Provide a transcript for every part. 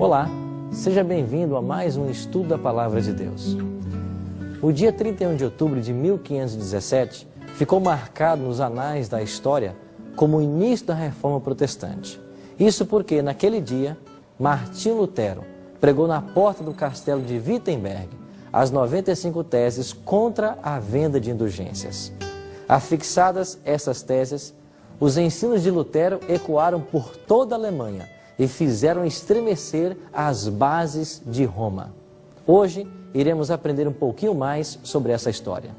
Olá, seja bem-vindo a mais um estudo da Palavra de Deus. O dia 31 de outubro de 1517 ficou marcado nos anais da história como o início da Reforma Protestante. Isso porque, naquele dia, Martinho Lutero pregou na porta do castelo de Wittenberg as 95 teses contra a venda de indulgências. Afixadas essas teses, os ensinos de Lutero ecoaram por toda a Alemanha e fizeram estremecer as bases de Roma. Hoje, iremos aprender um pouquinho mais sobre essa história.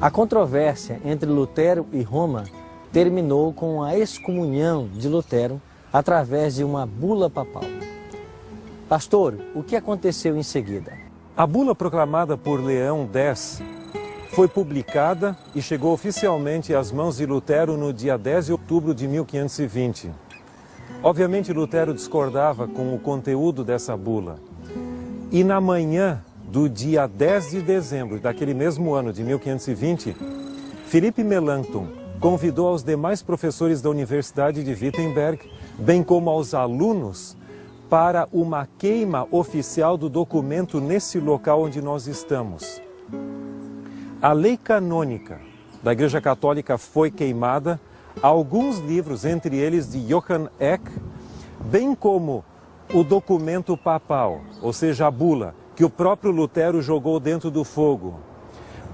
A controvérsia entre Lutero e Roma terminou com a excomunhão de Lutero através de uma bula papal. Pastor, o que aconteceu em seguida? A bula proclamada por Leão X foi publicada e chegou oficialmente às mãos de Lutero no dia 10 de outubro de 1520. Obviamente, Lutero discordava com o conteúdo dessa bula. E na manhã do dia 10 de dezembro daquele mesmo ano de 1520, Philippe Melanchthon convidou aos demais professores da Universidade de Wittenberg, bem como aos alunos, para uma queima oficial do documento nesse local onde nós estamos. A lei canônica da Igreja Católica foi queimada, alguns livros, entre eles de Johann Eck, bem como o documento papal, ou seja, a bula, que o próprio Lutero jogou dentro do fogo.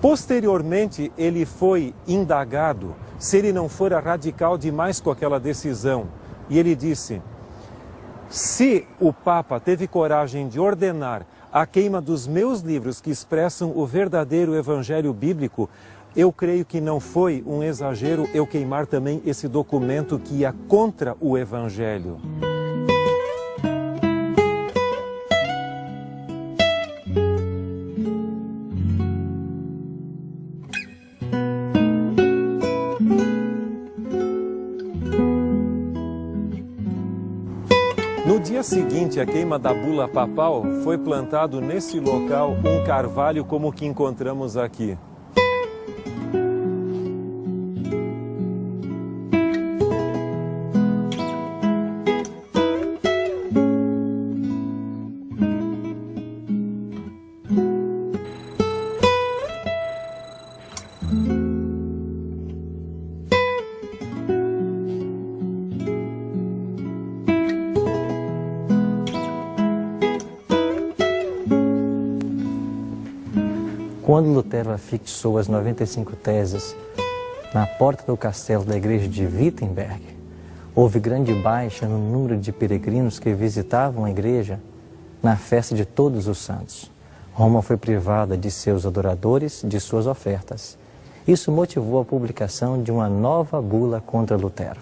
Posteriormente, ele foi indagado se ele não fora radical demais com aquela decisão. E ele disse: se o Papa teve coragem de ordenar a queima dos meus livros que expressam o verdadeiro evangelho bíblico, eu creio que não foi um exagero eu queimar também esse documento que ia contra o evangelho. No dia seguinte à queima da bula papal, foi plantado nesse local um carvalho como o que encontramos aqui. Quando Lutero afixou as 95 teses na porta do castelo da igreja de Wittenberg, houve grande baixa no número de peregrinos que visitavam a igreja na festa de Todos os Santos. Roma foi privada de seus adoradores, de suas ofertas. Isso motivou a publicação de uma nova bula contra Lutero.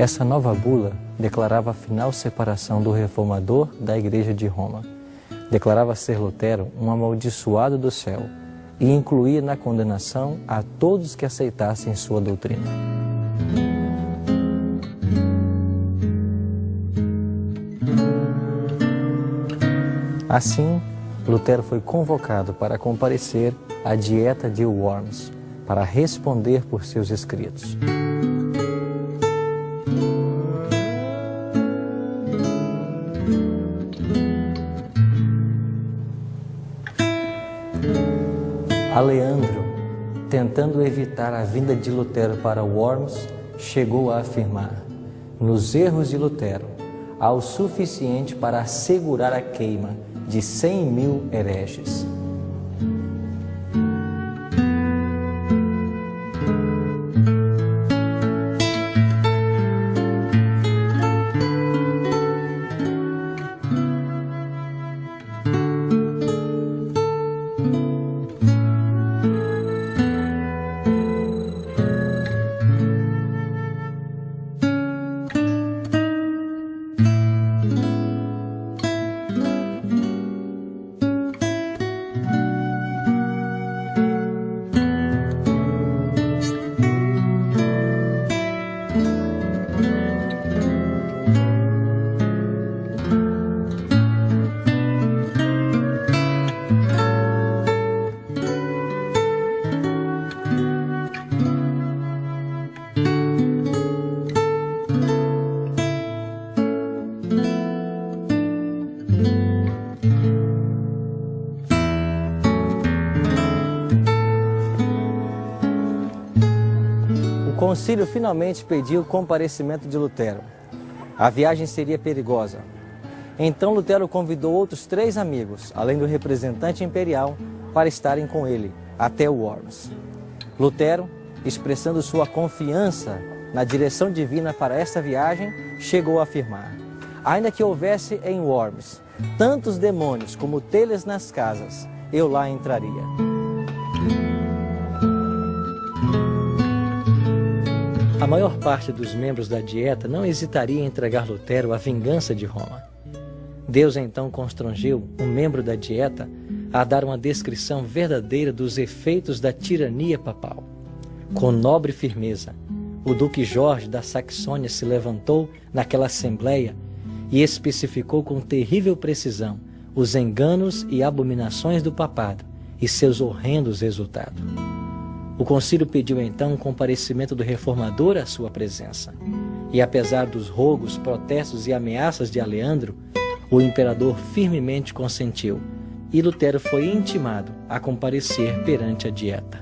Essa nova bula declarava a final separação do reformador da Igreja de Roma. Declarava ser Lutero um amaldiçoado do céu e incluir na condenação a todos que aceitassem sua doutrina. Assim, Lutero foi convocado para comparecer à Dieta de Worms, para responder por seus escritos. Aleandro, tentando evitar a vinda de Lutero para Worms, chegou a afirmar: nos erros de Lutero, há o suficiente para assegurar a queima de 100.000 hereges. O concílio finalmente pediu o comparecimento de Lutero. A viagem seria perigosa. Então Lutero convidou outros 3 amigos, além do representante imperial, para estarem com ele até Worms. Lutero, expressando sua confiança na direção divina para esta viagem, chegou a afirmar: ainda que houvesse em Worms tantos demônios como telhas nas casas, eu lá entraria. A maior parte dos membros da Dieta não hesitaria em entregar Lutero à vingança de Roma. Deus então constrangeu um membro da Dieta a dar uma descrição verdadeira dos efeitos da tirania papal. Com nobre firmeza, o Duque Jorge da Saxônia se levantou naquela assembleia e especificou com terrível precisão os enganos e abominações do papado e seus horrendos resultados. O concílio pediu então o comparecimento do reformador à sua presença. E apesar dos rogos, protestos e ameaças de Aleandro, o imperador firmemente consentiu, e Lutero foi intimado a comparecer perante a Dieta.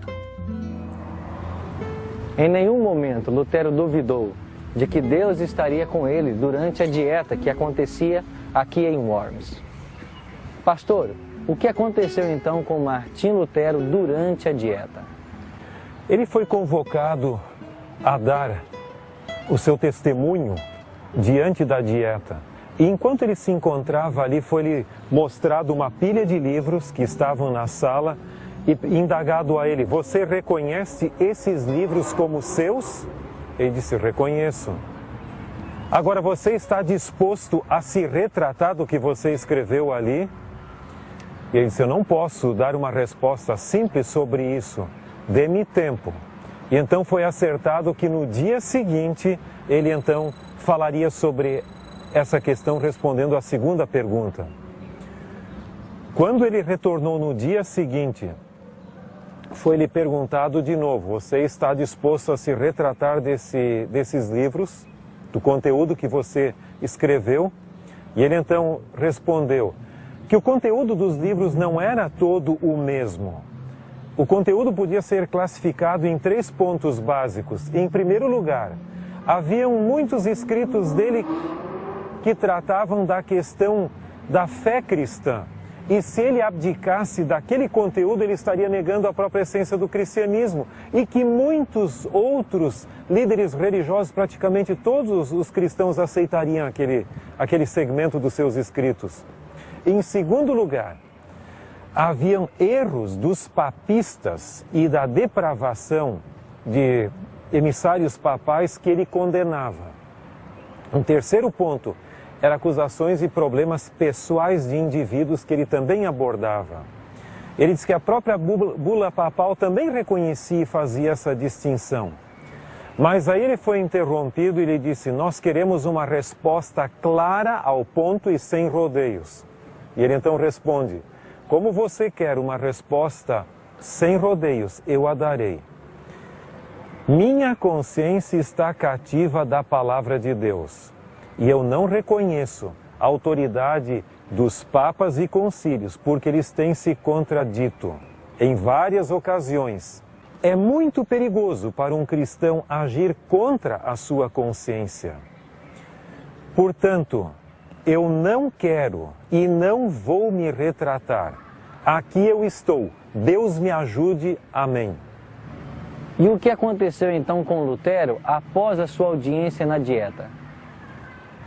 Em nenhum momento Lutero duvidou de que Deus estaria com ele durante a Dieta que acontecia aqui em Worms. Pastor, o que aconteceu então com Martim Lutero durante a Dieta? Ele foi convocado a dar o seu testemunho diante da Dieta. E enquanto ele se encontrava ali, foi-lhe mostrado uma pilha de livros que estavam na sala e indagado a ele: você reconhece esses livros como seus? Ele disse: reconheço. Agora, você está disposto a se retratar do que você escreveu ali? E ele disse: eu não posso dar uma resposta simples sobre isso. Dê-me tempo. E então foi acertado que no dia seguinte ele então falaria sobre essa questão, respondendo à segunda pergunta. Quando ele retornou no dia seguinte, foi-lhe perguntado de novo: você está disposto a se retratar desses livros, do conteúdo que você escreveu? E ele então respondeu que o conteúdo dos livros não era todo o mesmo. O conteúdo podia ser classificado em 3 pontos básicos. Em primeiro lugar, haviam muitos escritos dele que tratavam da questão da fé cristã. E se ele abdicasse daquele conteúdo, ele estaria negando a própria essência do cristianismo. E que muitos outros líderes religiosos, praticamente todos os cristãos, aceitariam aquele segmento dos seus escritos. Em segundo lugar, haviam erros dos papistas e da depravação de emissários papais que ele condenava. Um terceiro ponto era acusações e problemas pessoais de indivíduos que ele também abordava. Ele diz que a própria bula papal também reconhecia e fazia essa distinção. Mas aí ele foi interrompido e ele disse: nós queremos uma resposta clara, ao ponto e sem rodeios. E ele então responde: como você quer uma resposta sem rodeios, eu a darei. Minha consciência está cativa da palavra de Deus e eu não reconheço a autoridade dos papas e concílios, porque eles têm se contradito em várias ocasiões. É muito perigoso para um cristão agir contra a sua consciência. Portanto, eu não quero e não vou me retratar. Aqui eu estou. Deus me ajude. Amém. E o que aconteceu então com Lutero após a sua audiência na Dieta?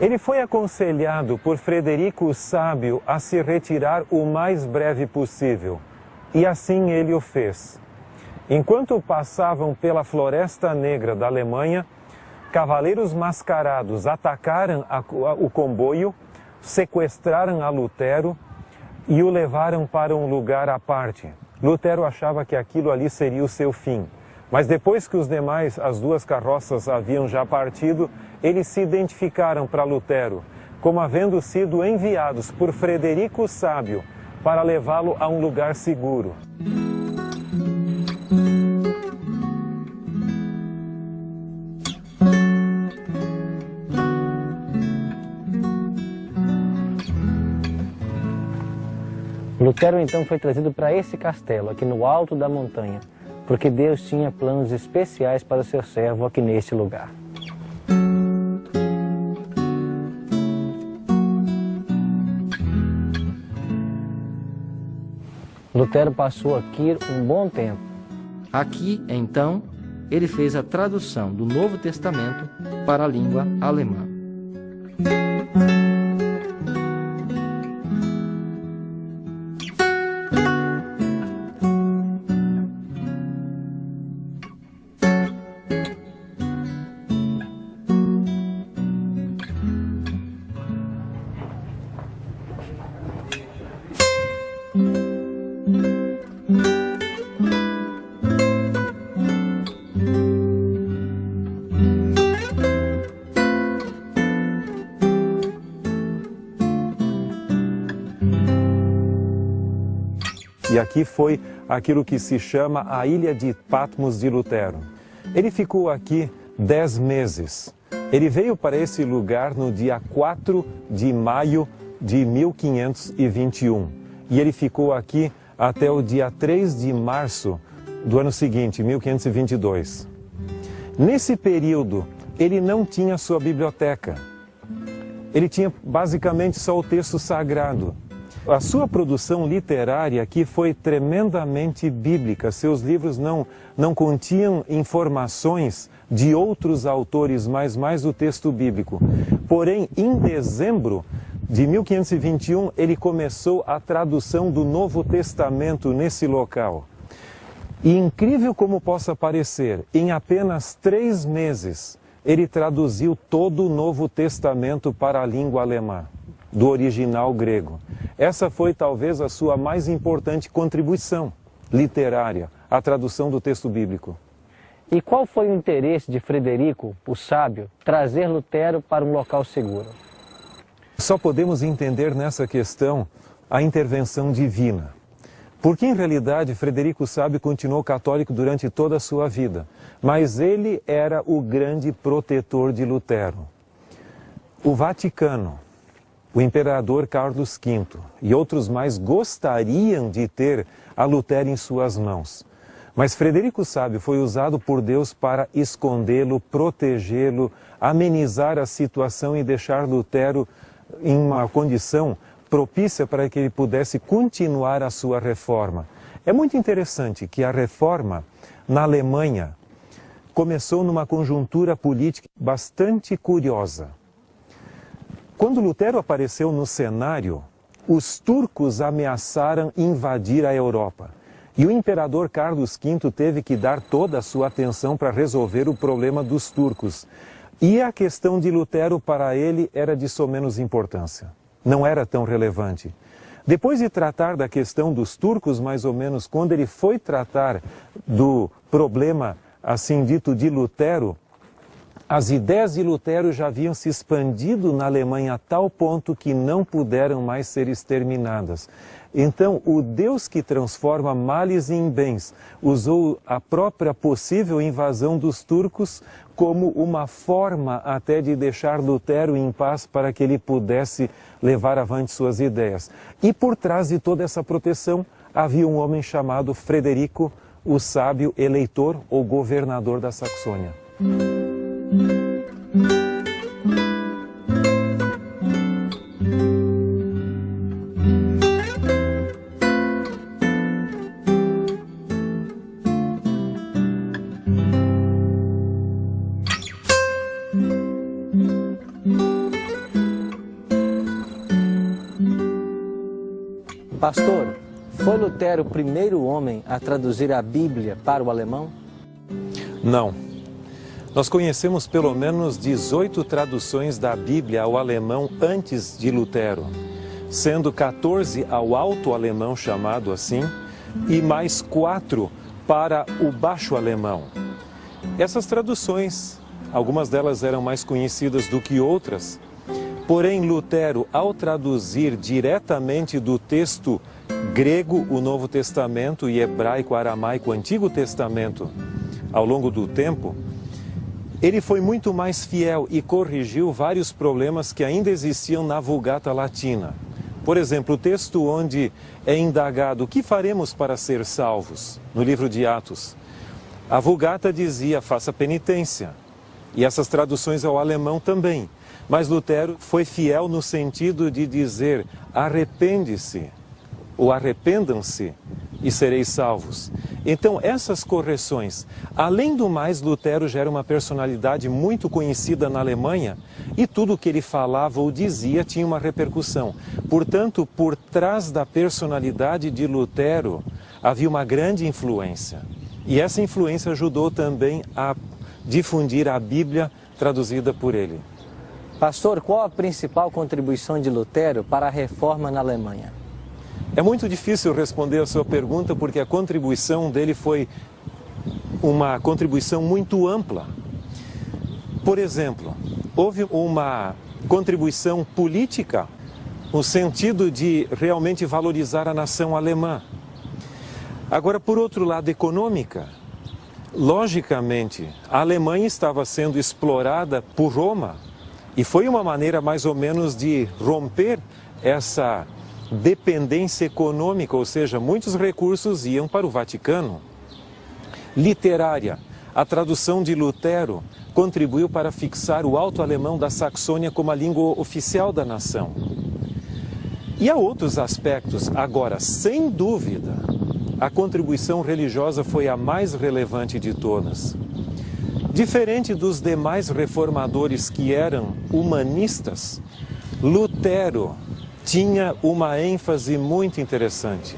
Ele foi aconselhado por Frederico o Sábio a se retirar o mais breve possível. E assim ele o fez. Enquanto passavam pela Floresta Negra da Alemanha, cavaleiros mascarados atacaram o comboio, sequestraram a Lutero e o levaram para um lugar à parte. Lutero achava que aquilo ali seria o seu fim. Mas depois que as duas carroças haviam já partido, eles se identificaram para Lutero como havendo sido enviados por Frederico o Sábio para levá-lo a um lugar seguro. Lutero então foi trazido para esse castelo, aqui no alto da montanha, porque Deus tinha planos especiais para o seu servo aqui neste lugar. Lutero passou aqui um bom tempo. Aqui, então, ele fez a tradução do Novo Testamento para a língua alemã. E aqui foi aquilo que se chama a Ilha de Patmos de Lutero. Ele ficou aqui 10 meses. Ele veio para esse lugar no dia 4 de maio de 1521. E ele ficou aqui até o dia 3 de março do ano seguinte, 1522. Nesse período, ele não tinha sua biblioteca. Ele tinha basicamente só o texto sagrado. A sua produção literária aqui foi tremendamente bíblica. Seus livros não continham informações de outros autores, mas mais o texto bíblico. Porém, em dezembro de 1521, ele começou a tradução do Novo Testamento nesse local. E incrível como possa parecer, em apenas 3 meses, ele traduziu todo o Novo Testamento para a língua alemã, do original grego. Essa foi talvez a sua mais importante contribuição literária, a tradução do texto bíblico. E qual foi o interesse de Frederico, o Sábio, trazer Lutero para um local seguro? Só podemos entender nessa questão a intervenção divina. Porque em realidade Frederico o Sábio continuou católico durante toda a sua vida, mas ele era o grande protetor de Lutero. O Vaticano, o imperador Carlos V e outros mais gostariam de ter a Lutero em suas mãos. Mas Frederico o Sábio foi usado por Deus para escondê-lo, protegê-lo, amenizar a situação e deixar Lutero em uma condição propícia para que ele pudesse continuar a sua reforma. É muito interessante que a reforma na Alemanha começou numa conjuntura política bastante curiosa. Quando Lutero apareceu no cenário, os turcos ameaçaram invadir a Europa. E o imperador Carlos V teve que dar toda a sua atenção para resolver o problema dos turcos. E a questão de Lutero para ele era de somenos importância. Não era tão relevante. Depois de tratar da questão dos turcos, mais ou menos, quando ele foi tratar do problema, assim dito, de Lutero, as ideias de Lutero já haviam se expandido na Alemanha a tal ponto que não puderam mais ser exterminadas. Então, o Deus que transforma males em bens usou a própria possível invasão dos turcos como uma forma até de deixar Lutero em paz para que ele pudesse levar avante suas ideias. E por trás de toda essa proteção havia um homem chamado Frederico, o sábio eleitor ou governador da Saxônia. Pastor, foi Lutero o primeiro homem a traduzir a Bíblia para o alemão? Não. Nós conhecemos pelo menos 18 traduções da Bíblia ao alemão antes de Lutero, sendo 14 ao alto alemão, chamado assim, e mais 4 para o baixo alemão. Essas traduções, algumas delas eram mais conhecidas do que outras, porém Lutero, ao traduzir diretamente do texto grego o Novo Testamento e hebraico, aramaico, o Antigo Testamento, ao longo do tempo, ele foi muito mais fiel e corrigiu vários problemas que ainda existiam na Vulgata Latina. Por exemplo, o texto onde é indagado o que faremos para ser salvos, no livro de Atos. A Vulgata dizia, faça penitência. E essas traduções ao alemão também. Mas Lutero foi fiel no sentido de dizer, arrepende-se, ou arrependam-se e sereis salvos. Então, essas correções, além do mais, Lutero já era uma personalidade muito conhecida na Alemanha e tudo o que ele falava ou dizia tinha uma repercussão. Portanto, por trás da personalidade de Lutero havia uma grande influência. E essa influência ajudou também a difundir a Bíblia traduzida por ele. Pastor, qual a principal contribuição de Lutero para a reforma na Alemanha? É muito difícil responder a sua pergunta porque a contribuição dele foi uma contribuição muito ampla. Por exemplo, houve uma contribuição política no sentido de realmente valorizar a nação alemã. Agora, por outro lado, econômica. Logicamente, a Alemanha estava sendo explorada por Roma e foi uma maneira mais ou menos de romper essa dependência econômica, ou seja, muitos recursos iam para o Vaticano. Literária, a tradução de Lutero contribuiu para fixar o alto alemão da Saxônia como a língua oficial da nação. E há outros aspectos. Agora, sem dúvida, a contribuição religiosa foi a mais relevante de todas. Diferente dos demais reformadores que eram humanistas, Lutero tinha uma ênfase muito interessante.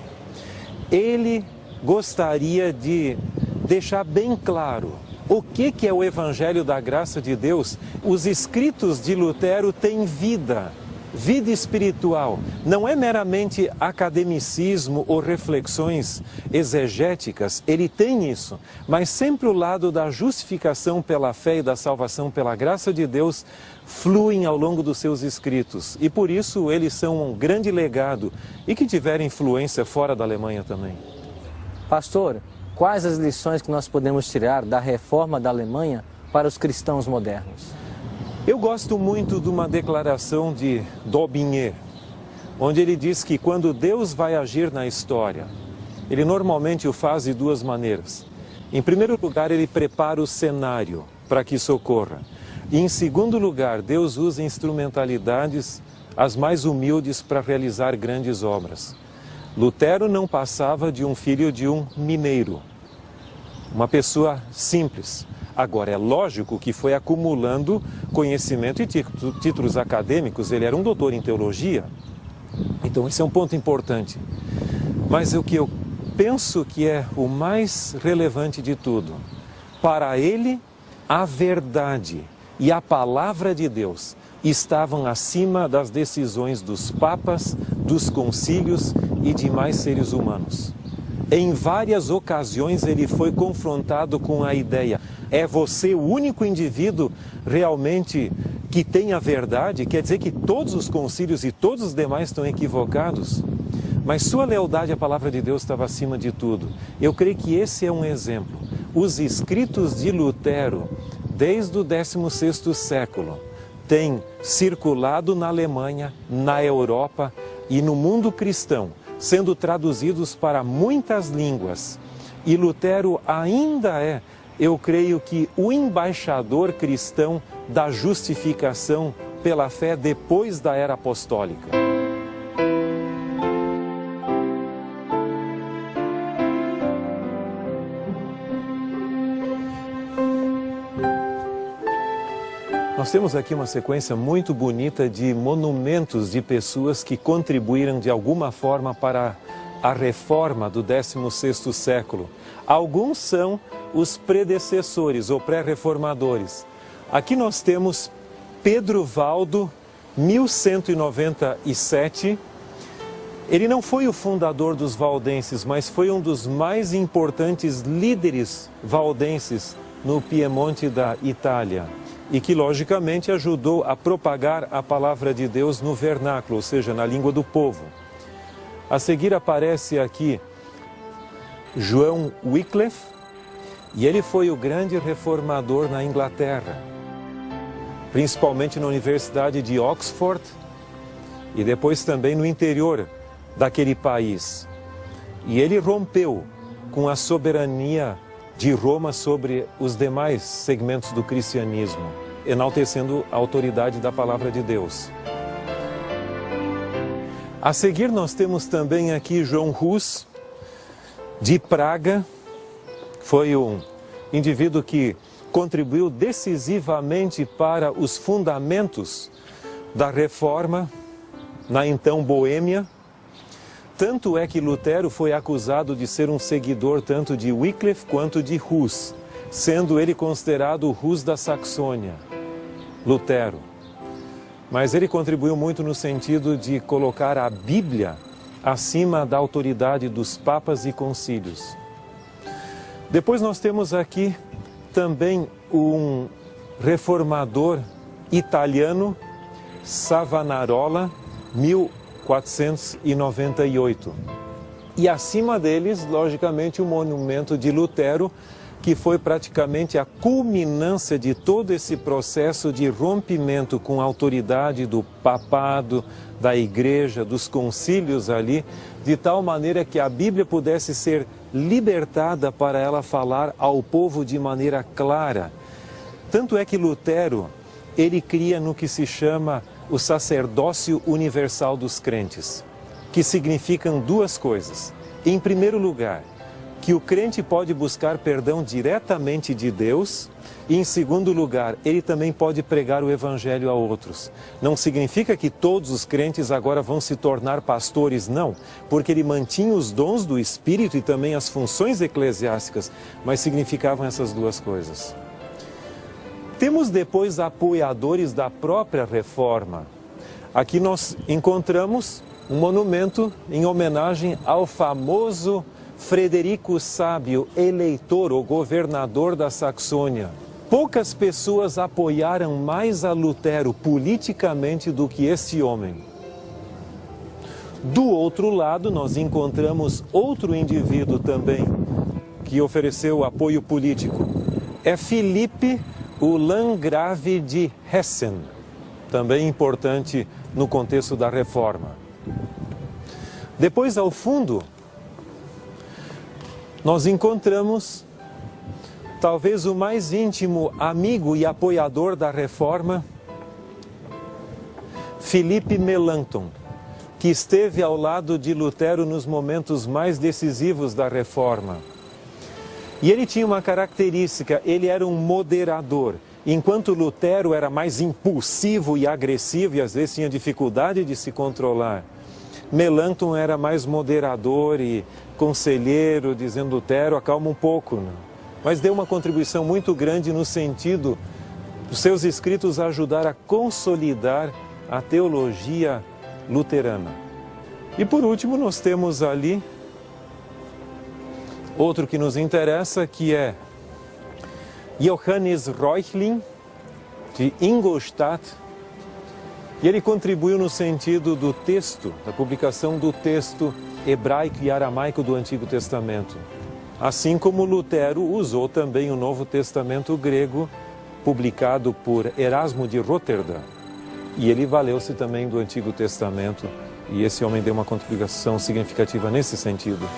Ele gostaria de deixar bem claro o que é o Evangelho da Graça de Deus. Os escritos de Lutero têm vida espiritual. Não é meramente academicismo ou reflexões exegéticas, ele tem isso, mas sempre o lado da justificação pela fé e da salvação pela graça de Deus fluem ao longo dos seus escritos. E por isso eles são um grande legado e que tiveram influência fora da Alemanha também. Pastor, quais as lições que nós podemos tirar da reforma da Alemanha para os cristãos modernos? Eu gosto muito de uma declaração de Daubigné, onde ele diz que quando Deus vai agir na história, ele normalmente o faz de duas maneiras. Em primeiro lugar, ele prepara o cenário para que isso ocorra. E em segundo lugar, Deus usa instrumentalidades as mais humildes para realizar grandes obras. Lutero não passava de um filho de um mineiro, uma pessoa simples. Agora, é lógico que foi acumulando conhecimento e títulos acadêmicos. Ele era um doutor em teologia. Então, esse é um ponto importante. Mas o que eu penso que é o mais relevante de tudo, para ele, a verdade e a palavra de Deus estavam acima das decisões dos papas, dos concílios e demais seres humanos. Em várias ocasiões ele foi confrontado com a ideia: é você o único indivíduo realmente que tem a verdade? Quer dizer que todos os concílios e todos os demais estão equivocados? Mas sua lealdade à palavra de Deus estava acima de tudo. Eu creio que esse é um exemplo. Os escritos de Lutero, desde o 16º século, têm circulado na Alemanha, na Europa e no mundo cristão, sendo traduzidos para muitas línguas. E Lutero ainda é, eu creio que, o embaixador cristão da justificação pela fé depois da era apostólica. Nós temos aqui uma sequência muito bonita de monumentos de pessoas que contribuíram de alguma forma para a reforma do 16º século. Alguns são os predecessores ou pré-reformadores. Aqui nós temos Pedro Valdo, 1197. Ele não foi o fundador dos valdenses, mas foi um dos mais importantes líderes valdenses no Piemonte da Itália. E que, logicamente, ajudou a propagar a palavra de Deus no vernáculo, ou seja, na língua do povo. A seguir aparece aqui João Wycliffe, e ele foi o grande reformador na Inglaterra, principalmente na Universidade de Oxford e depois também no interior daquele país. E ele rompeu com a soberania de Roma sobre os demais segmentos do cristianismo, enaltecendo a autoridade da palavra de Deus. A seguir nós temos também aqui João Hus, de Praga. Foi um indivíduo que contribuiu decisivamente para os fundamentos da reforma na então Boêmia. Tanto é que Lutero foi acusado de ser um seguidor tanto de Wycliffe quanto de Hus, sendo ele considerado o Hus da Saxônia, Lutero. Mas ele contribuiu muito no sentido de colocar a Bíblia acima da autoridade dos papas e concílios. Depois nós temos aqui também um reformador italiano, Savonarola, 1498. E acima deles, logicamente, o monumento de Lutero, que foi praticamente a culminância de todo esse processo de rompimento com a autoridade do papado, da igreja, dos concílios ali, de tal maneira que a Bíblia pudesse ser libertada para ela falar ao povo de maneira clara. Tanto é que Lutero, ele cria no que se chama o sacerdócio universal dos crentes, que significam duas coisas. Em primeiro lugar, que o crente pode buscar perdão diretamente de Deus, e em segundo lugar, ele também pode pregar o evangelho a outros. Não significa que todos os crentes agora vão se tornar pastores, não, porque ele mantinha os dons do Espírito e também as funções eclesiásticas, mas significavam essas duas coisas. Temos depois apoiadores da própria reforma. Aqui nós encontramos um monumento em homenagem ao famoso Frederico Sábio, eleitor ou governador da Saxônia. Poucas pessoas apoiaram mais a Lutero politicamente do que este homem. Do outro lado, nós encontramos outro indivíduo também que ofereceu apoio político. É Filipe, o Landgrave de Hessen, também importante no contexto da reforma. Depois, ao fundo, nós encontramos talvez o mais íntimo amigo e apoiador da reforma, Philippe Melanchthon, que esteve ao lado de Lutero nos momentos mais decisivos da reforma. E ele tinha uma característica: ele era um moderador. Enquanto Lutero era mais impulsivo e agressivo e às vezes tinha dificuldade de se controlar, Melanchthon era mais moderador e conselheiro, dizendo: Lutero, acalma um pouco, né? Mas deu uma contribuição muito grande no sentido Os seus escritos ajudaram a consolidar a teologia luterana. E por último, nós temos ali outro que nos interessa, que é Johannes Reuchlin, de Ingolstadt, e ele contribuiu no sentido do texto, da publicação do texto hebraico e aramaico do Antigo Testamento. Assim como Lutero usou também o Novo Testamento grego, publicado por Erasmo de Roterdã. E ele valeu-se também do Antigo Testamento, e esse homem deu uma contribuição significativa nesse sentido.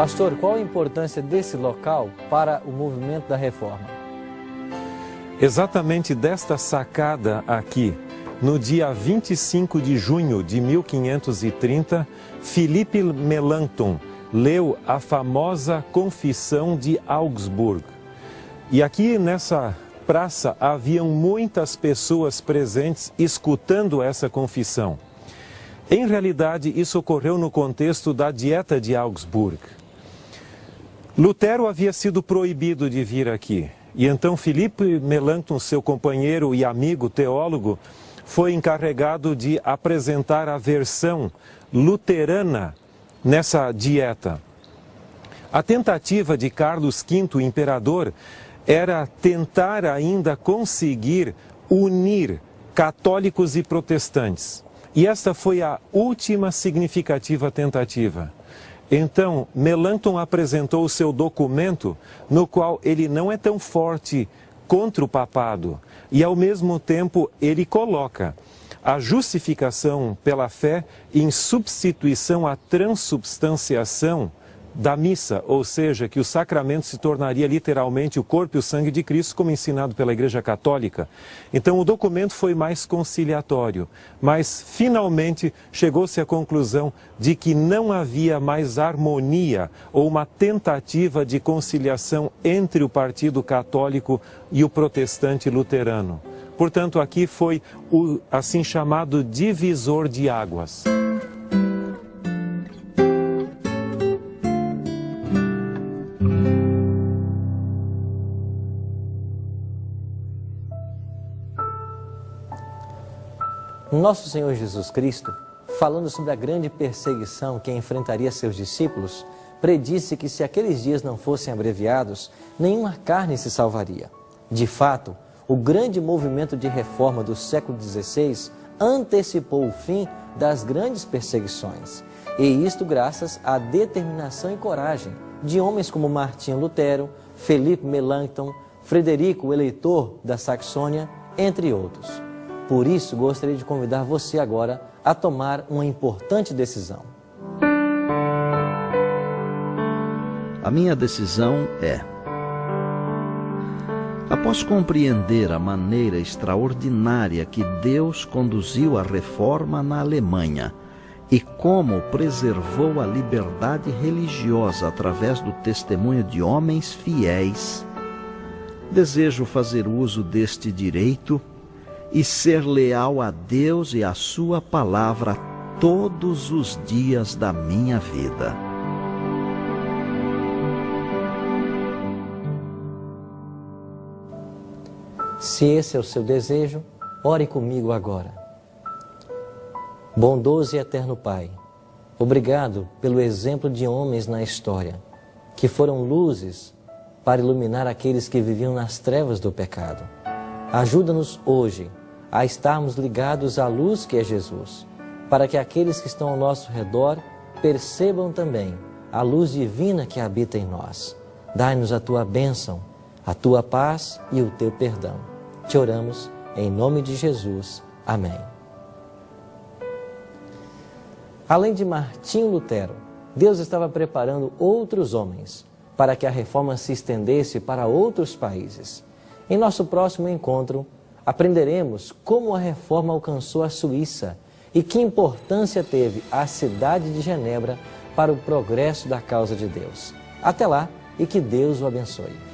Pastor, qual a importância desse local para o movimento da reforma? Exatamente desta sacada aqui, no dia 25 de junho de 1530, Philipp Melanchthon leu a famosa Confissão de Augsburg. E aqui nessa praça haviam muitas pessoas presentes escutando essa confissão. Em realidade, isso ocorreu no contexto da Dieta de Augsburg. Lutero havia sido proibido de vir aqui, e então Philipp Melanchthon, seu companheiro e amigo teólogo, foi encarregado de apresentar a versão luterana nessa dieta. A tentativa de Carlos V, o imperador, era tentar ainda conseguir unir católicos e protestantes. E esta foi a última significativa tentativa. Então, Melanchthon apresentou o seu documento, no qual ele não é tão forte contra o papado, e ao mesmo tempo ele coloca a justificação pela fé em substituição à transubstanciação da missa, ou seja, que o sacramento se tornaria literalmente o corpo e o sangue de Cristo, como ensinado pela Igreja Católica. Então o documento foi mais conciliatório, mas finalmente chegou-se à conclusão de que não havia mais harmonia ou uma tentativa de conciliação entre o Partido Católico e o protestante luterano. Portanto, aqui foi o assim chamado divisor de águas. Nosso Senhor Jesus Cristo, falando sobre a grande perseguição que enfrentaria seus discípulos, predisse que se aqueles dias não fossem abreviados, nenhuma carne se salvaria. De fato, o grande movimento de reforma do século XVI antecipou o fim das grandes perseguições, e isto graças à determinação e coragem de homens como Martinho Lutero, Philipp Melanchthon, Frederico, o eleitor da Saxônia, entre outros. Por isso, gostaria de convidar você agora a tomar uma importante decisão. A minha decisão é: após compreender a maneira extraordinária que Deus conduziu a reforma na Alemanha e como preservou a liberdade religiosa através do testemunho de homens fiéis, desejo fazer uso deste direito e ser leal a Deus e à sua palavra todos os dias da minha vida. Se esse é o seu desejo, ore comigo agora. Bondoso e eterno Pai, obrigado pelo exemplo de homens na história, que foram luzes para iluminar aqueles que viviam nas trevas do pecado. Ajuda-nos hoje a estarmos ligados à luz que é Jesus, para que aqueles que estão ao nosso redor percebam também a luz divina que habita em nós. Dai-nos a Tua bênção, a Tua paz e o Teu perdão. Te oramos em nome de Jesus. Amém. Além de Martinho Lutero, Deus estava preparando outros homens para que a reforma se estendesse para outros países. Em nosso próximo encontro, aprenderemos como a reforma alcançou a Suíça e que importância teve a cidade de Genebra para o progresso da causa de Deus. Até lá e que Deus o abençoe.